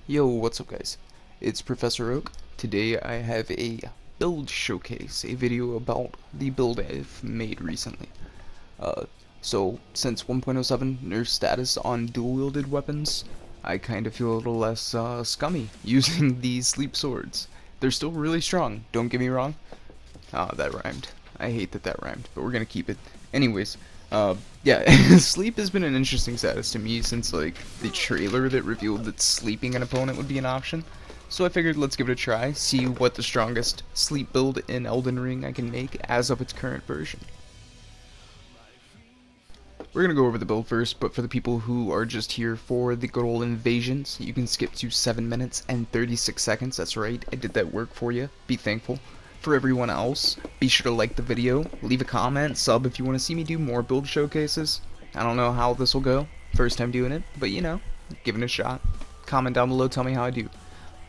Yo, what's up guys? It's Professor Oak. Today I have a build showcase, a video about the build I've made recently. So since 1.07 nerf status on dual-wielded weapons, I kind of feel a little less scummy using these sleep swords. They're still really strong, don't get me wrong. That rhymed. I hate that rhymed, but we're gonna keep it. Anyways, yeah, sleep has been an interesting status to me since, like, the trailer that revealed that sleeping an opponent would be an option. So I figured let's give it a try, see what the strongest sleep build in Elden Ring I can make as of its current version. We're gonna go over the build first, but for the people who are just here for the good old invasions, you can skip to 7 minutes and 36 seconds. That's right, I did that work for you. Be thankful. For everyone else, be sure to like the video, leave a comment, sub if you want to see me do more build showcases. I don't know how this will go, first time doing it, but you know, give it a shot. Comment down below, tell me how I do.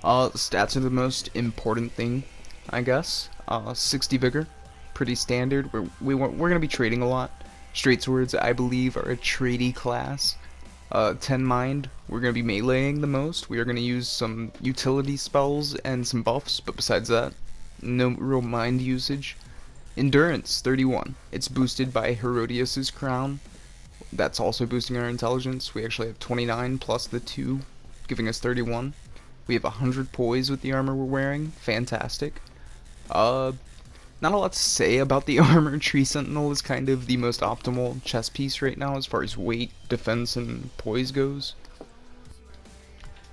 Stats are the most important thing, I guess. 60 vigor, pretty standard. We're gonna be trading a lot. Straight swords, I believe, are a tradey class. 10 mind, we're gonna be meleeing the most. We are gonna use some utility spells and some buffs, but besides that, no real mind usage. Endurance, 31. It's boosted by Herodias's crown. That's also boosting our intelligence. We actually have 29 plus the 2, giving us 31. We have 100 poise with the armor we're wearing. Fantastic. Not a lot to say about the armor. Tree Sentinel is kind of the most optimal chest piece right now as far as weight, defense, and poise goes.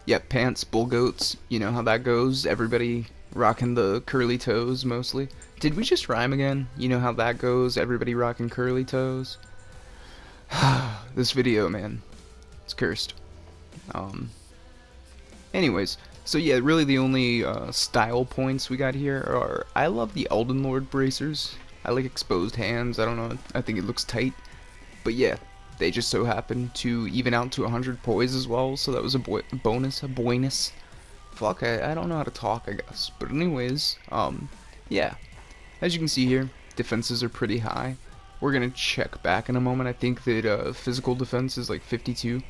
Yeah, pants, bull goats, you know how that goes. Everybody rocking the curly toes mostly. Did we just rhyme again? You know how that goes. Everybody rocking curly toes. This video, man, it's cursed. Anyways, so yeah, really the only style points we got here are, I love the Elden Lord bracers. I like exposed hands. I don't know, I think it looks tight. But yeah, they just so happen to even out to 100 poise as well, so that was a bonus. Fuck, I don't know how to talk, I guess. But anyways, yeah. As you can see here, defenses are pretty high. We're gonna check back in a moment. I think that physical defense is like 52.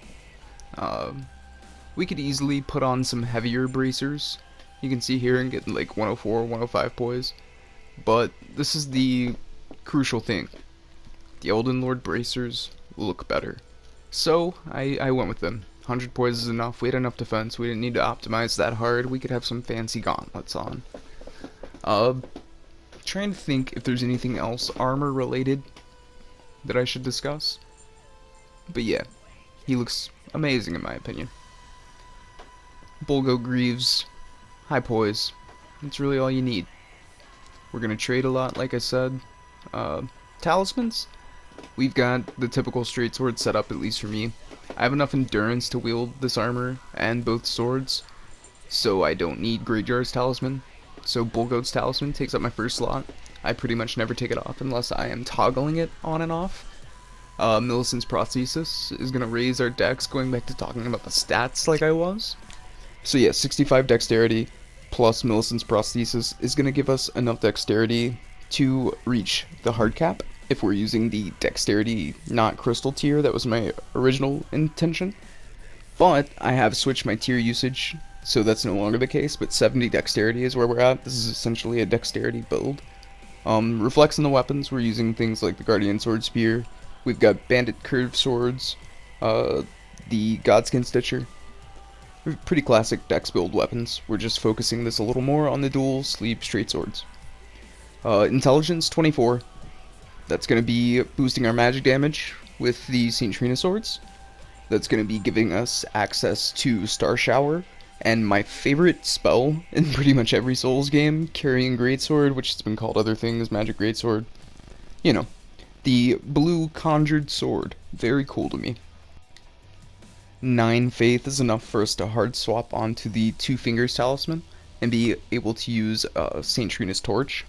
We could easily put on some heavier bracers. You can see here and get like 104, 105 poise. But this is the crucial thing. The Elden Lord bracers look better. So I went with them. 100 poise is enough. We had enough defense. We didn't need to optimize that hard. We could have some fancy gauntlets on. Trying to think if there's anything else armor related that I should discuss. But yeah, he looks amazing in my opinion. Bulgo Greaves, high poise. That's really all you need. We're gonna trade a lot, like I said. Talismans, we've got the typical straight sword setup, at least for me. I have enough endurance to wield this armor and both swords, so I don't need Greatjar's Talisman. So Bulgo's Talisman takes up my first slot. I pretty much never take it off unless I am toggling it on and off. Millicent's Prosthesis is gonna raise our dex, going back to talking about the stats like I was. So yeah, 65 dexterity plus Millicent's Prosthesis is going to give us enough dexterity to reach the hard cap if we're using the dexterity not crystal tier. That was my original intention. But I have switched my tier usage, so that's no longer the case, but 70 dexterity is where we're at. This is essentially a dexterity build. Reflex in the weapons, we're using things like the Guardian Sword Spear. We've got Bandit Curved Swords, the Godskin Stitcher. Pretty classic dex build weapons. We're just focusing this a little more on the dual sleeve straight swords. Intelligence 24. That's going to be boosting our magic damage with the St. Trina swords. That's going to be giving us access to Star Shower and my favorite spell in pretty much every Souls game, Carrying Greatsword, which has been called other things, Magic Greatsword. You know, the blue conjured sword. Very cool to me. 9 faith is enough for us to hard swap onto the 2 fingers talisman and be able to use St. Trina's torch.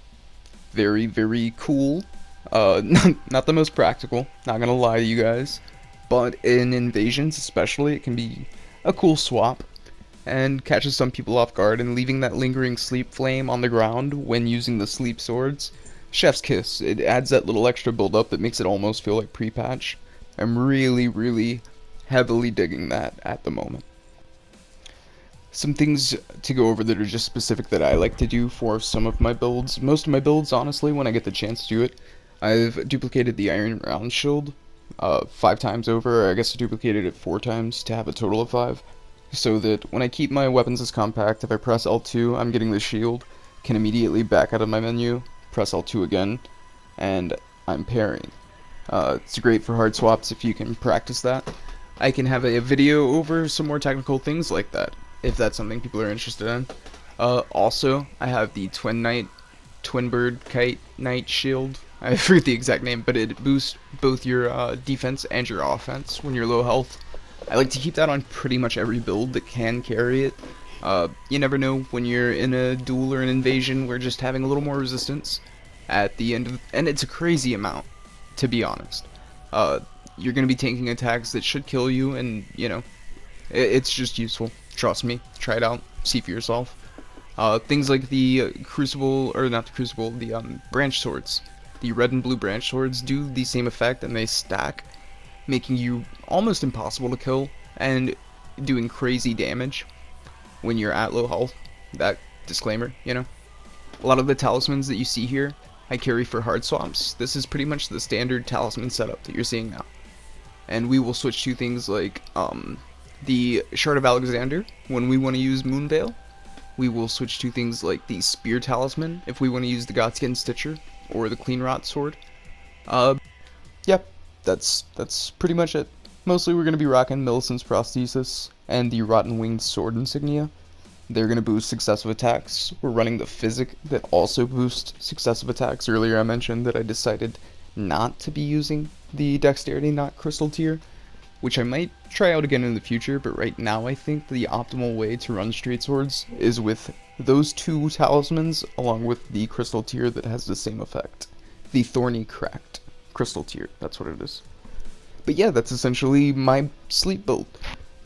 Very, very cool. Not the most practical, not gonna lie to you guys, but in invasions especially, it can be a cool swap and catches some people off guard, and leaving that lingering sleep flame on the ground when using the sleep swords. Chef's kiss. It adds that little extra build up that makes it almost feel like pre-patch. I'm really heavily digging that at the moment. Some things to go over that are just specific that I like to do for some of my builds. Most of my builds, honestly, when I get the chance to do it, I've duplicated the iron round shield 5 times over. I guess I duplicated it 4 times to have a total of 5. So that when I keep my weapons as compact, if I press L2, I'm getting the shield, can immediately back out of my menu, press L2 again, and I'm parrying. It's great for hard swaps if you can practice that. I can have a video over some more technical things like that, if that's something people are interested in. Also, I have the Twin Bird Kite Knight Shield. I forget the exact name, but it boosts both your defense and your offense when you're low health. I like to keep that on pretty much every build that can carry it. You never know when you're in a duel or an invasion where just having a little more resistance at the end of, and it's a crazy amount, to be honest. You're going to be taking attacks that should kill you, and, you know, it's just useful. Trust me. Try it out. See for yourself. Things like the Crucible, or not the Crucible, the branch swords. The red and blue branch swords do the same effect, and they stack, making you almost impossible to kill, and doing crazy damage when you're at low health. That disclaimer, you know. A lot of the talismans that you see here, I carry for hard swaps. This is pretty much the standard talisman setup that you're seeing now. And we will switch to things like the Shard of Alexander when we want to use Moonveil. We will switch to things like the Spear Talisman if we want to use the Godskin Stitcher or the Clean Rot Sword. Yeah, that's pretty much it. Mostly we're going to be rocking Millicent's Prosthesis and the Rotten Winged Sword insignia. They're going to boost successive attacks. We're running the Physic that also boosts successive attacks. Earlier I mentioned that I decided not to be using the Dexterity Not Crystal tier, which I might try out again in the future, but right now I think the optimal way to run straight swords is with those 2 talismans along with the crystal tier that has the same effect. The Thorny Cracked crystal tier, that's what it is. But yeah, that's essentially my sleep build.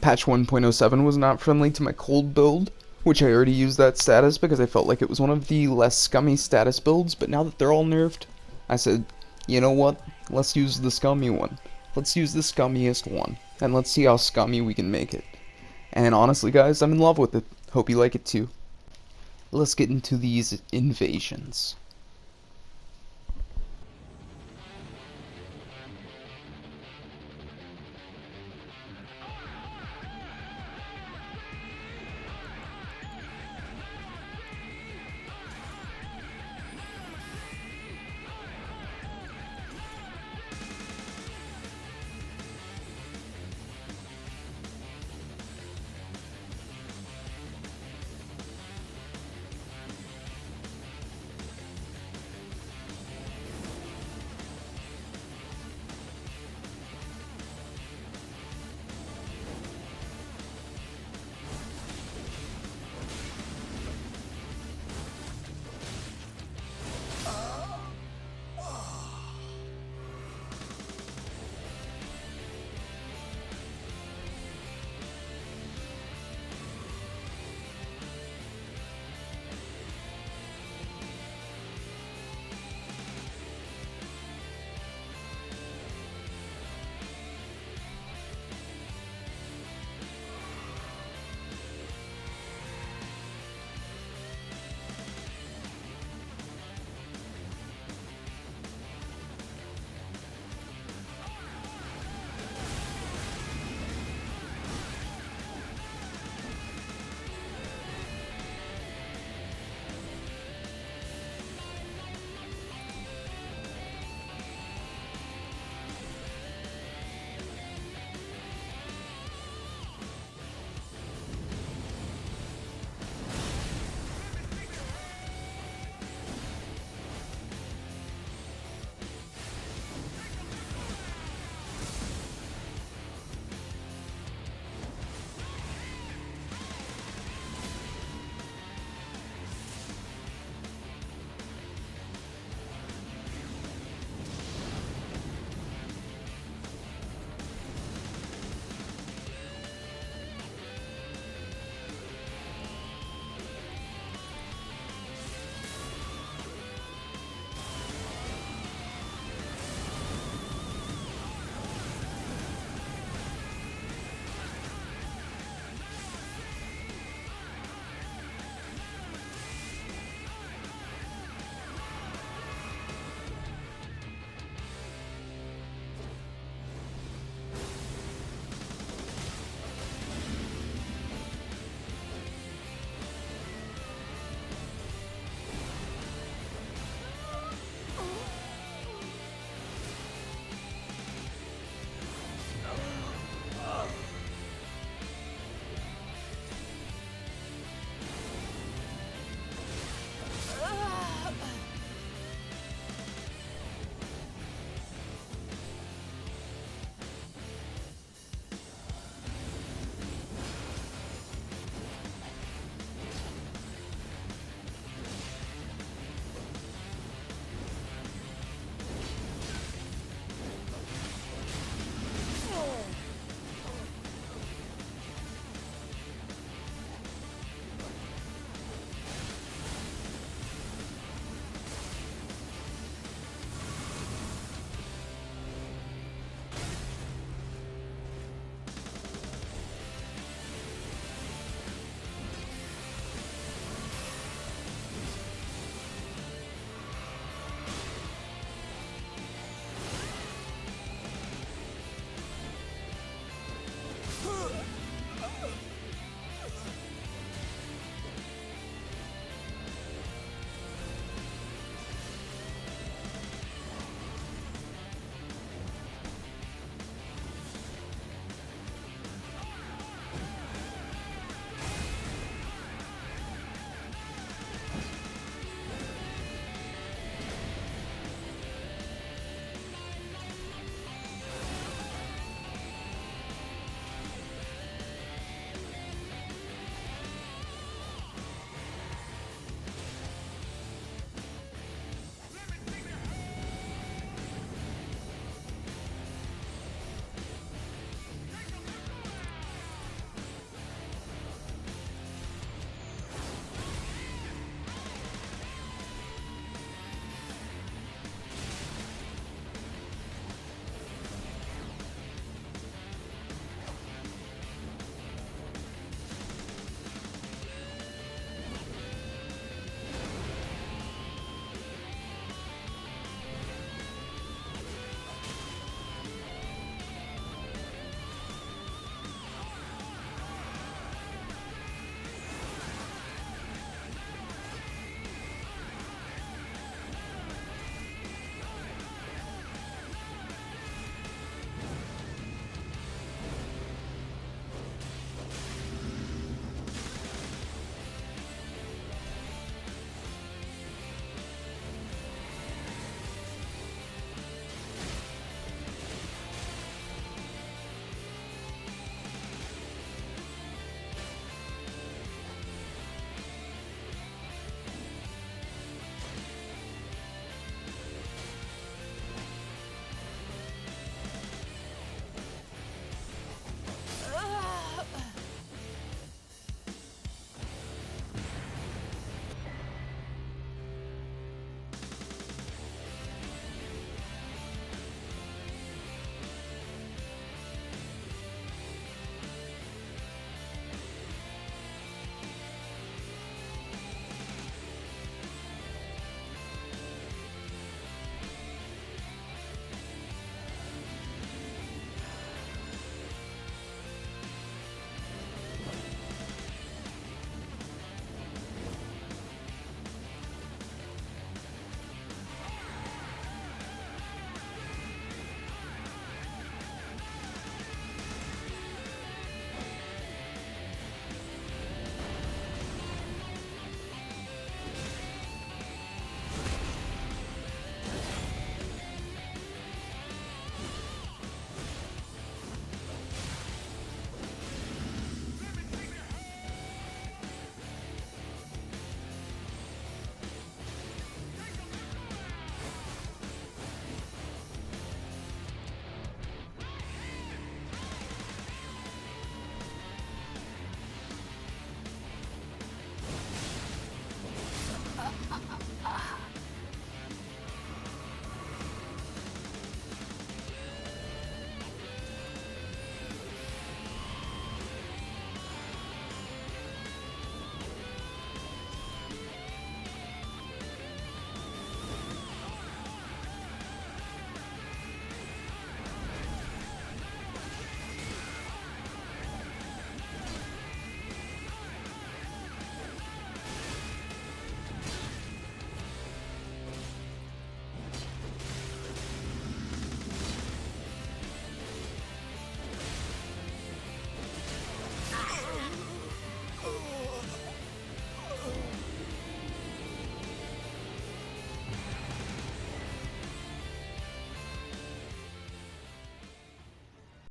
Patch 1.07 was not friendly to my cold build, which I already used that status because I felt like it was one of the less scummy status builds, but now that they're all nerfed, I said, you know what, let's use the scummy one. Let's use the scummiest one, and let's see how scummy we can make it. And honestly guys, I'm in love with it. Hope you like it too. Let's get into these invasions.